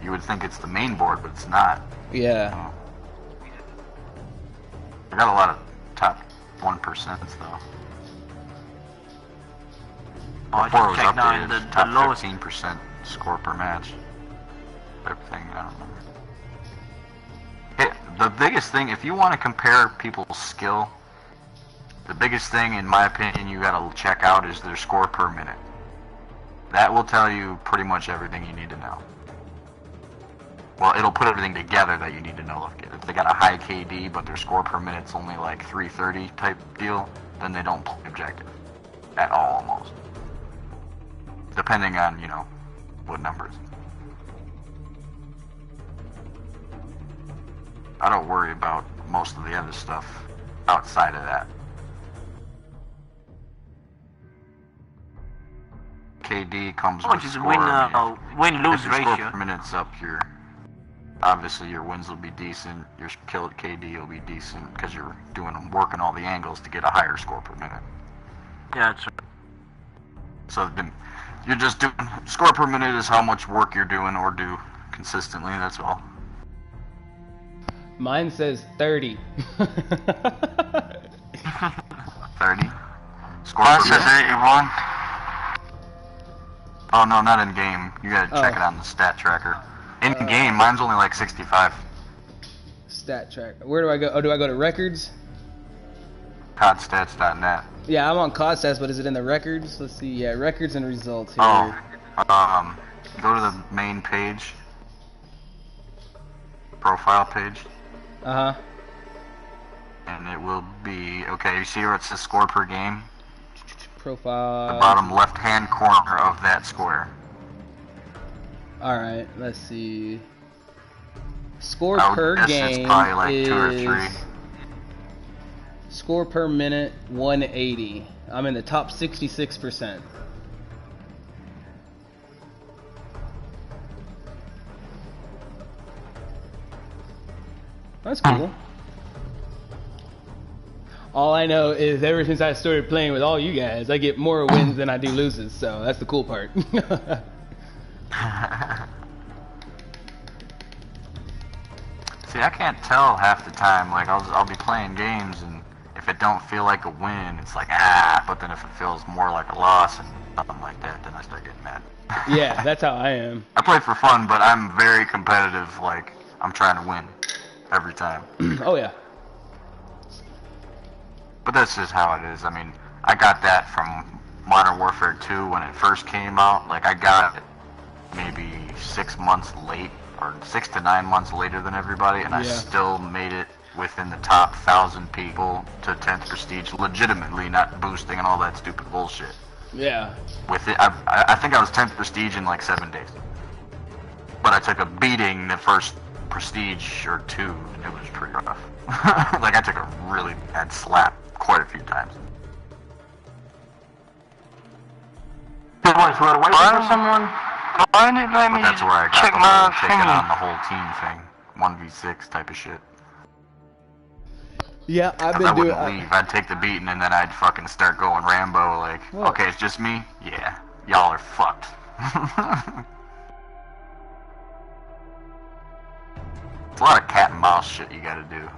You would think it's the main board, but it's not. Yeah. I got a lot of top 1% though. Oh, I Before it just was checked now, updated, the top lowest 15% score per match. Everything, I don't remember. Hey, the biggest thing, if you want to compare people's skill, the biggest thing, in my opinion, you gotta check out is their score per minute. That will tell you pretty much everything you need to know. Well, it'll put everything together that you need to know. If they got a high KD, but their score per minute's only like 330 type deal, then they don't play objective. At all, almost. Depending on, you know, what numbers. I don't worry about most of the other stuff outside of that. KD comes with is score. win-lose if your ratio? score per minute's up, obviously your wins will be decent. Your kill KD will be decent because you're working all the angles to get a higher score per minute. Yeah, that's right. So you're just doing score per minute is how much work you're doing or do consistently. That's all. Mine says 30. 30. Score Mine per says minute. 81. Oh no, not in game. You gotta check Oh. it on the stat tracker. In game, mine's only like 65. Stat track. Where do I go? Oh, do I go to records? CODstats.net. Yeah, I'm on COD stats, but is it in the records? Let's see. Yeah, records and results here. Oh, go to the main page, profile page, Uh-huh. and it will be, okay, you see where it says score per game? Profile. The bottom left-hand corner of that square. Alright, let's see. Score I would per guess game it's probably like is 2 or 3. score per minute 180. I'm in the top 66%. That's cool. All I know is ever since I started playing with all you guys, I get more wins than I do loses, so that's the cool part. See, I can't tell half the time. Like, I'll be playing games, and if it don't feel like a win, it's like, but then if it feels more like a loss and something like that, then I start getting mad. Yeah, that's how I am. I play for fun, but I'm very competitive. Like, I'm trying to win every time. Oh yeah. But that's just how it is. I mean, I got that from Modern Warfare 2 when it first came out. Like, I got it maybe 6 months late, or 6 to 9 months later than everybody, and I still made it within the top 1,000 people to 10th prestige, legitimately, not boosting and all that stupid bullshit. Yeah. With it, I think I was 10th prestige in like 7 days. But I took a beating the first prestige or 2, and it was pretty rough. Like, I took a really bad slap quite a few times. Wait for someone? Why didn't it let me That's where I got check the my whole taking thingy? on the whole team thing. 1v6 type of shit. Yeah, I've 'Cause been I doing. wouldn't leave. I'd take the beating and then I'd fucking start going Rambo like, What? okay, it's just me? Yeah. Y'all are fucked. It's a lot of cat and mouse shit you gotta do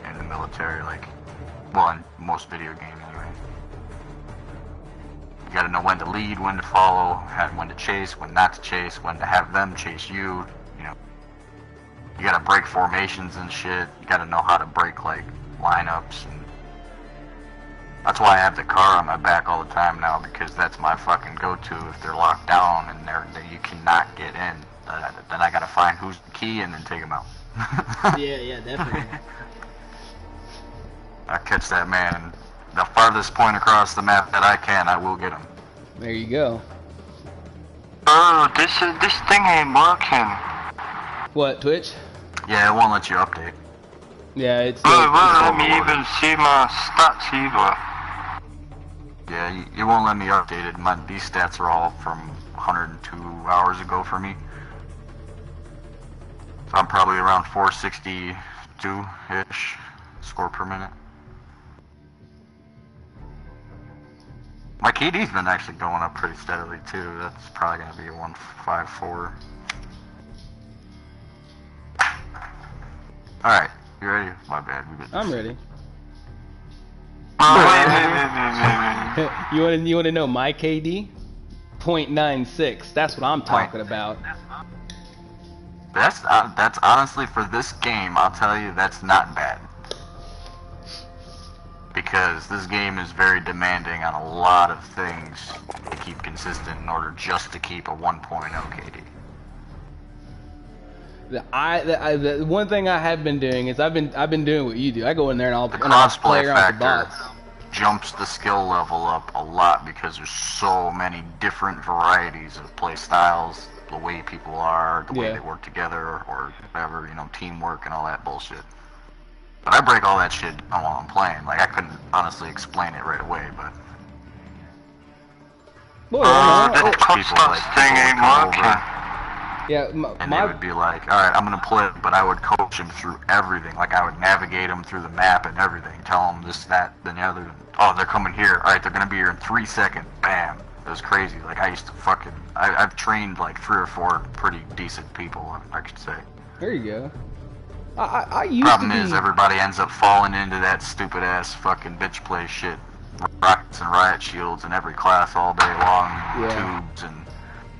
in the military, like, well, in most video games anyway. You gotta know when to lead, when to follow, when to chase, when not to chase, when to have them chase you, you know. You gotta break formations and shit. You gotta know how to break, like, lineups. And that's why I have the car on my back all the time now, because that's my fucking go-to if they're locked down and you cannot get in. Then I gotta find who's the key and then take them out. Yeah, definitely. I catch that man the farthest point across the map that I can, I will get him. There you go. Oh, this thing ain't working. What, Twitch? Yeah, it won't let you update. Yeah, it's. Oh, it won't let it's me overloaded. even see my stats either. Yeah, you won't let me update it. These stats are all from 102 hours ago for me. So I'm probably around 462-ish score per minute. My KD's been actually going up pretty steadily too. That's probably gonna be a 154. Alright, you ready? My bad. We I'm ready. Oh, wait. You wanna know my KD? 0.96. That's what I'm talking about. That's honestly for this game. I'll tell you, that's not bad. Because this game is very demanding on a lot of things to keep consistent in order just to keep a 1.0 KD. The one thing I have been doing is I've been doing what you do. I go in there and I'll play Crossplay around with the factor bots. jumps the skill level up a lot because there's so many different varieties of play styles, the way people are, the way Yeah. they work together, or whatever, teamwork and all that bullshit. But I break all that shit down while I'm playing. Like, I couldn't honestly explain it right away, but Boy, That people cross would thing ain't come over working. yeah, and they would be like, alright, I'm gonna play, but I would coach them through everything. Like, I would navigate them through the map and everything, tell them this, that, then the other. Oh, they're coming here. Alright, they're gonna be here in 3 seconds. Bam. It was crazy. Like, I used to I've trained like 3 or 4 pretty decent people, I could say. there you go. I used Problem to be. is, everybody ends up falling into that stupid ass fucking bitch play shit. Rockets and riot shields in every class all day long, Yeah. tubes, and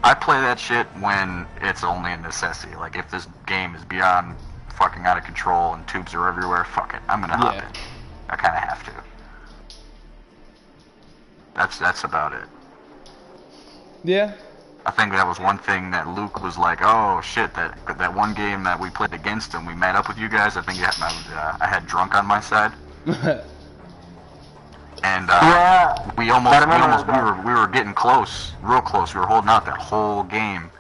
I play that shit when it's only a necessity. Like, if this game is beyond fucking out of control and tubes are everywhere, fuck it, I'm gonna hop Yeah. in. I kinda have to. That's about it. Yeah. I think that was one thing that Luke was like, oh shit, that one game that we played against him, we met up with you guys, I think I had drunk on my side. And Yeah. we were getting close, real close. We were holding out that whole game,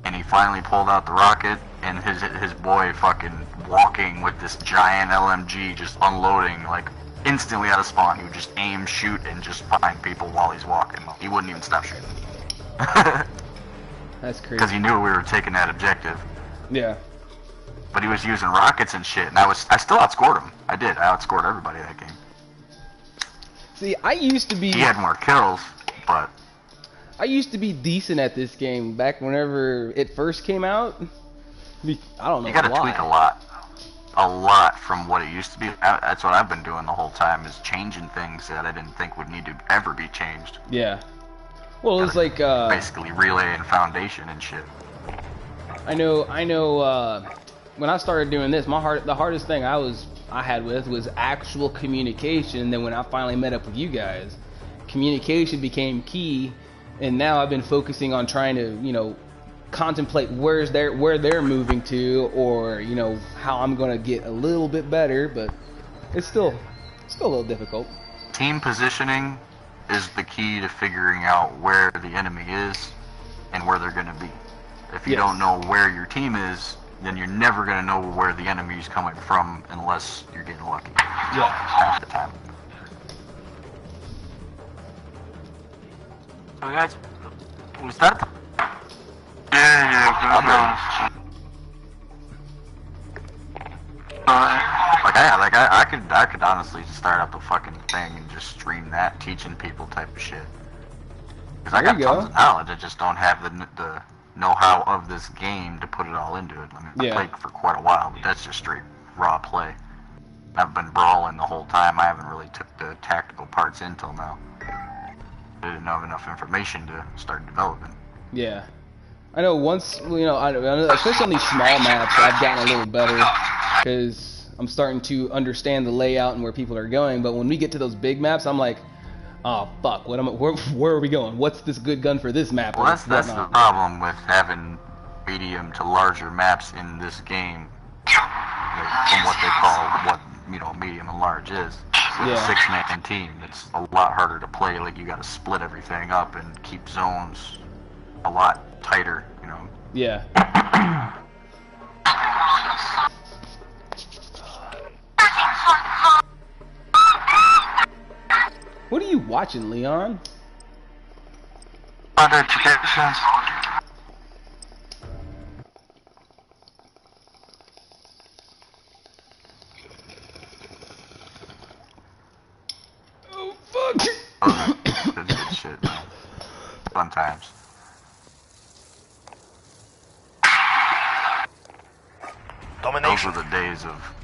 and he finally pulled out the rocket, and his boy fucking walking with this giant LMG, just unloading like instantly out of spawn. He would just aim, shoot, and just find people while he's walking. He wouldn't even stop shooting That's crazy. because he knew we were taking that objective. Yeah. But he was using rockets and shit, and I still outscored him. I outscored everybody that game. See, I used to be. He had more kills, but I used to be decent at this game back whenever it first came out. I don't know you gotta why. tweak a lot from what it used to be. That's what I've been doing the whole time, is changing things that I didn't think would need to ever be changed. Yeah. Well, it's like Basically relay and foundation and shit. I know. When I started doing this, the hardest thing I had was actual communication. Then when I finally met up with you guys, communication became key, and now I've been focusing on trying to contemplate where they're moving to, or how I'm gonna get a little bit better, but it's still a little difficult. Team positioning is the key to figuring out where the enemy is and where they're gonna be. If you Yes. don't know where your team is, then you're never gonna know where the enemy's coming from unless you're getting lucky. Yeah. Half the time. So guys, we start. Yeah, I'm good. Alright. I could honestly just start up a fucking thing and just stream that, teaching people type of shit. Because I There got you tons go. of knowledge, I just don't have the know-how of this game to put it all into it. I mean, Yeah. I played for quite a while, but that's just straight raw play. I've been brawling the whole time. I haven't really took the tactical parts in till now. I didn't have enough information to start developing. Yeah. I know once, I know, especially on these small maps, I've gotten a little better because I'm starting to understand the layout and where people are going. But when we get to those big maps, I'm like, oh fuck, where are we going? What's this good gun for this map? Well, or that's the whatnot? problem with having medium to larger maps in this game, like, from what they call medium and large is. With Yeah. a 6-man team, it's a lot harder to play. Like, you got to split everything up and keep zones a lot tighter. Yeah. What are you watching, Leon? Other education. Oh fuck! That's good shit, man. Fun times. Those were the days of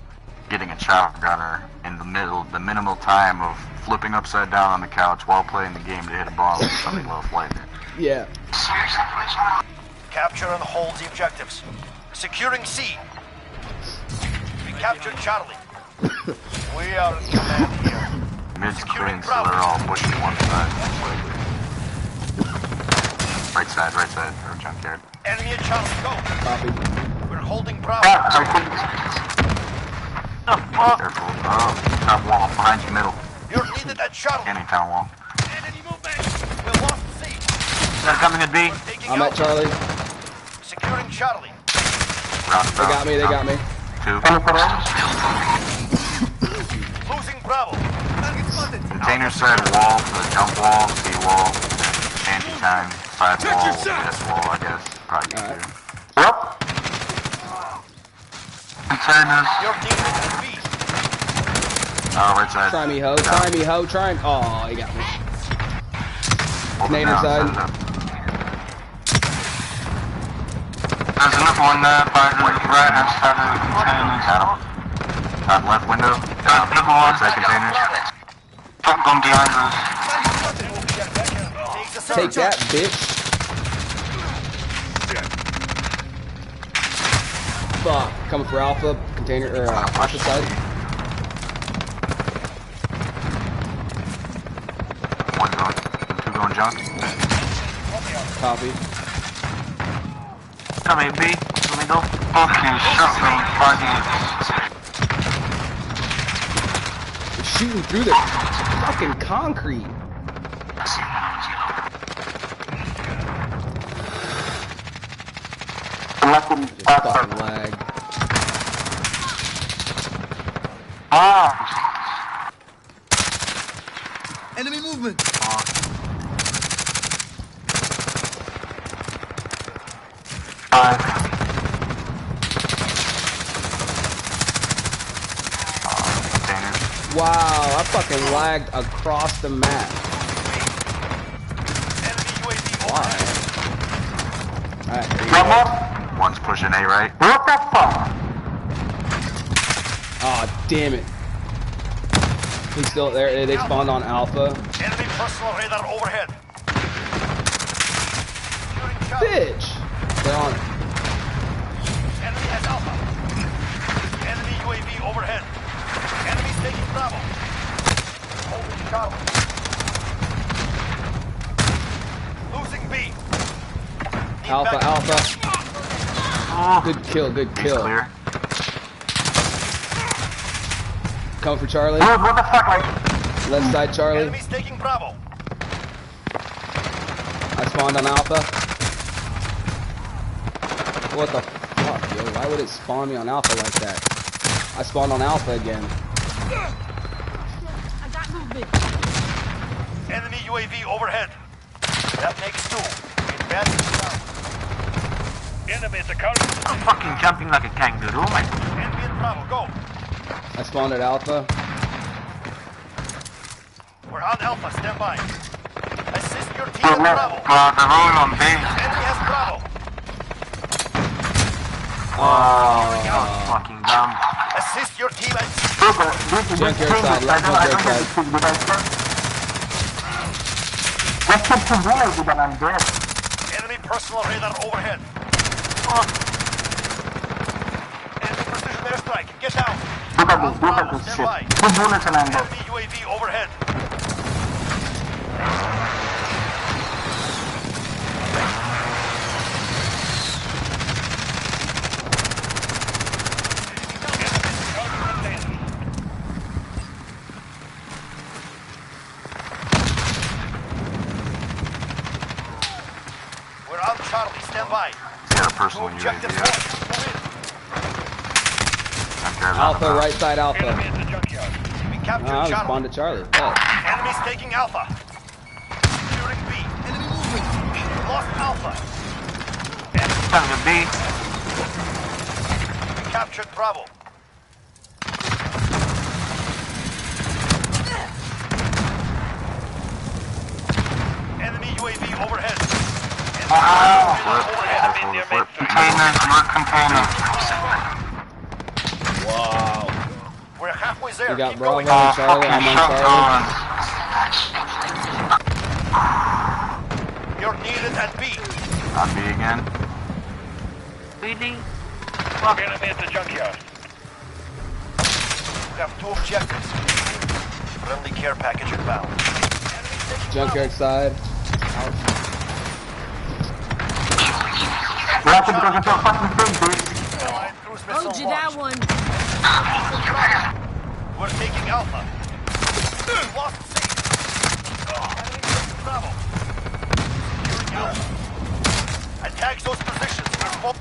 getting a chopper gunner in the minimal time of flipping upside down on the couch while playing the game to hit a bomb with something low flight. Yeah. Capture and hold the objectives. Securing C. We captured Charlie. We are in command here. Mid's clean, so they're all pushing one side. Right side, or junkyard. Enemy at Charlie, go. Copy. We're holding Bravo. Careful. Oh, top wall, behind you, middle. You're needed at Charlie. Scanning town wall. Enemy movement. We lost C. They're coming at B. We're taking I'm at Alpha. Charlie. Securing Charlie. Roundabout. They got me. 2. Losing Bravo. Container side wall for the jump wall, C wall, shanty time, side wall, S wall, I guess. Probably Alright. easier. Yep. Containers. Your team is at B. Right side. Try me, ho. Down. Try me, ho. Try me. Oh, he got me. Hold it Container down, side. set it up. There's another one there by the right hand side of the containers. Got him. Top left window. Down. Another one. Right side containers. Top gun behind us. Take that, bitch. Fuck. Coming for Alpha. Container, or Alpha side. One going. 2 going junk. Copy. Come in, B. Let me go. Fucking shotgun buggy. They're shooting through the fucking concrete. Just fucking lag. Enemy movement. Containers. Wow, I fucking lagged across the map. Enemy UAV Why? Alright, there you go. One's pushing A right. What the fuck? Aw, damn it. He's still there. They spawned on Alpha. Enemy personal radar overhead. Securing Charlie. Bitch! They're on it. Enemy has Alpha. Enemy UAV overhead. Enemy's taking Bravo. Holding Charlie. Losing B. Need Alpha, backup. Alpha. Good kill, good He's kill. clear. Coming for Charlie. What the fuck? Like, Left side, Charlie. Enemy's taking Bravo. I spawned on Alpha. What the fuck, yo? Why would it spawn me on Alpha like that? I spawned on Alpha again. I got movement. Enemy UAV overhead. That makes 2. Advance down. Enemy at the counter. I'm fucking jumping like a kangaroo, man. Enemy at Bravo. Go. I spawned at Alpha. We're on Alpha. Stand by. Assist your team they're at Bravo. rolling on B. Enemy has Bravo. Fucking dumb. Assist your team at Junkyard side, left junkyard side. Let's get to war with an undead. enemy personal radar overhead. Enemy precision airstrike. Get down. Look at this Stand shit. by. 2 bullets and I'm dead. Enemy UAV overhead. We're on Charlie. Stand by. He's got a personal Objective UAV. point. Move Alpha, right side Alpha. in. Enemy at the junkyard. We captured I Charlie. spawned to Charlie. Oh. Enemy's taking Alpha. Securing B. Enemy movement. Lost Alpha. Son of a B. We captured Bravo. Enemy UAV overhead. Enemy Flip. Containers, mark containers. Wow. there. We got Keep Bravo going. and Charlie. I'm on Charlie. You're needed at B. On B again. BD. Enemy at the junkyard. We have 2 objectives. Friendly care package inbound. Junkyard side. We have to go into a fucking thing, dude. Allied cruise missile Owed you that launched. one. We're taking Alpha. Lost C. Enemy taking Bravo. Securing Alpha. Attack those positions. We're